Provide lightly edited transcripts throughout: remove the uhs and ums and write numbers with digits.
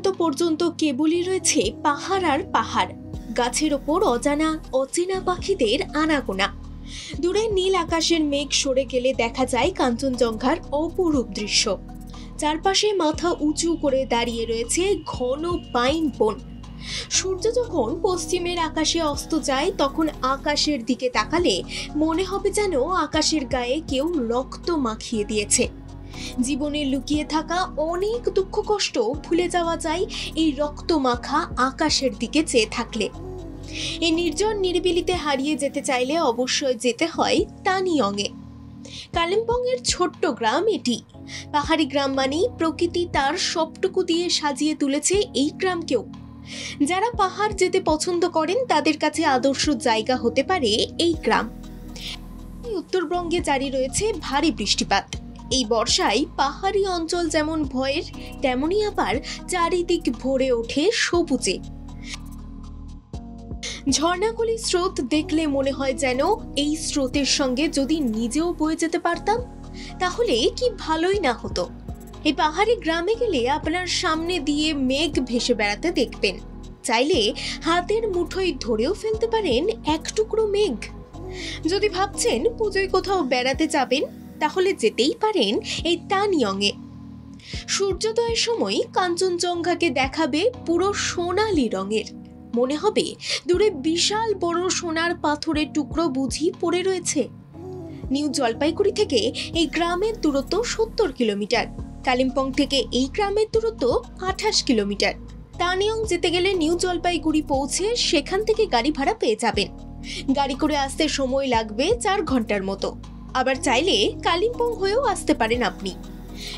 তো পর্যন্ত কেবলই রয়েছে পাহাড় আর পাহাড়, গাছের ওপর অজানা অচেনা পাখিদের আনাগোনা। দূরে নীল আকাশের মেঘ সরে গেলে দেখা যায় কাঞ্চনজঙ্ঘার অপরূপ দৃশ্য। চারপাশে মাথা উঁচু করে দাঁড়িয়ে রয়েছে ঘন পাইন বন। সূর্য যখন পশ্চিমের আকাশে অস্ত যায় তখন আকাশের দিকে তাকালে মনে হবে যেন আকাশের গায়ে কেউ রক্ত মাখিয়ে দিয়েছে। জীবনে লুকিয়ে থাকা অনেক দুঃখ কষ্ট ভুলে যাওয়া যায় এই রক্ত মাখা আকাশের দিকে চেয়ে থাকলে। এই নির্জন নিরিবিলিতে হারিয়ে যেতে চাইলে অবশ্যই যেতে হয় তানিয়ংয়ে। কালিম্পংয়ের ছোট্ট গ্রাম এটি। পাহাড়ি গ্রাম মানেই প্রকৃতি তার সবটুকু দিয়ে সাজিয়ে তুলেছে এই গ্রামকেও। যারা পাহাড় যেতে পছন্দ করেন তাদের কাছে আদর্শ জায়গা হতে পারে এই গ্রাম। উত্তরবঙ্গে জারি রয়েছে ভারী বৃষ্টিপাত। এই বর্ষায় পাহাড়ি অঞ্চল যেমন ভয়ের, তেমনি আবার চারিদিক ভরে ওঠে সবুজে। ঝর্ণাগুলির স্রোত দেখলে মনে হয় যেন এই স্রোতের সঙ্গে যদি নিজেও বয়ে যেতে পারতাম তাহলে কি ভালোই না হতো। এই পাহাড়ি গ্রামে গেলে আপনার সামনে দিয়ে মেঘ ভেসে বেড়াতে দেখবেন। চাইলে হাতের মুঠোয় ধরেও ফেলতে পারেন এক টুকরো মেঘ। যদি ভাবছেন পুজোয় কোথাও বেড়াতে যাবেন তাহলে যেতেই পারেন এই তানিয়ংয়ে। সূর্যোদয়ের সময় কাঞ্চনজঙ্ঘাকে দেখাবে পুরো সোনালি রঙের। মনে হবে দূরে বিশাল বড় সোনার পাথরের টুকরো বুঝি পড়ে রয়েছে। নিউ জলপাইগুড়ি থেকে এই গ্রামের দূরত্ব 70 কিলোমিটার। কালিম্পং থেকে এই গ্রামের দূরত্ব 28 কিলোমিটার। তানিয়ং যেতে গেলে নিউ জলপাইগুড়ি পৌঁছে সেখান থেকে গাড়ি ভাড়া পেয়ে যাবেন। গাড়ি করে আসতে সময় লাগবে 4 ঘন্টার মতো। আবার চাইলে কালিম্পং হয়েও আসতে পারেন আপনি।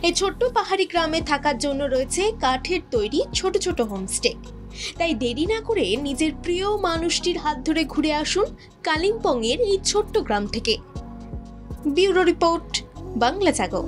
এই ছোট্ট পাহাড়ি গ্রামে থাকার জন্য রয়েছে কাঠের তৈরি ছোট ছোট হোমস্টে। তাই দেরি না করে নিজের প্রিয় মানুষটির হাত ধরে ঘুরে আসুন কালিম্পংয়ের এই ছোট্ট গ্রাম থেকে। ব্যুরো রিপোর্ট, বাংলা জাগো।